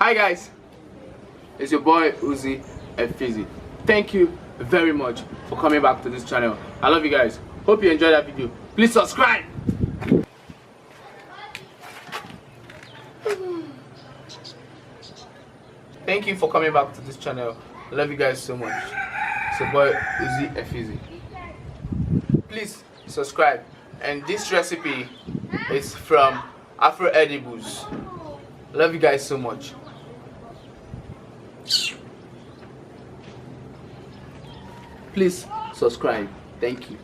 Hi guys, it's your boy Uzi Efizzy. Thank you very much for coming back to this channel. I love you guys. Hope you enjoyed that video. Please subscribe. Thank you for coming back to this channel. I love you guys so much. It's your boy Uzi Efizzy. Please subscribe. And this recipe is from Afroedibles. Love you guys so much. Please subscribe. Thank you.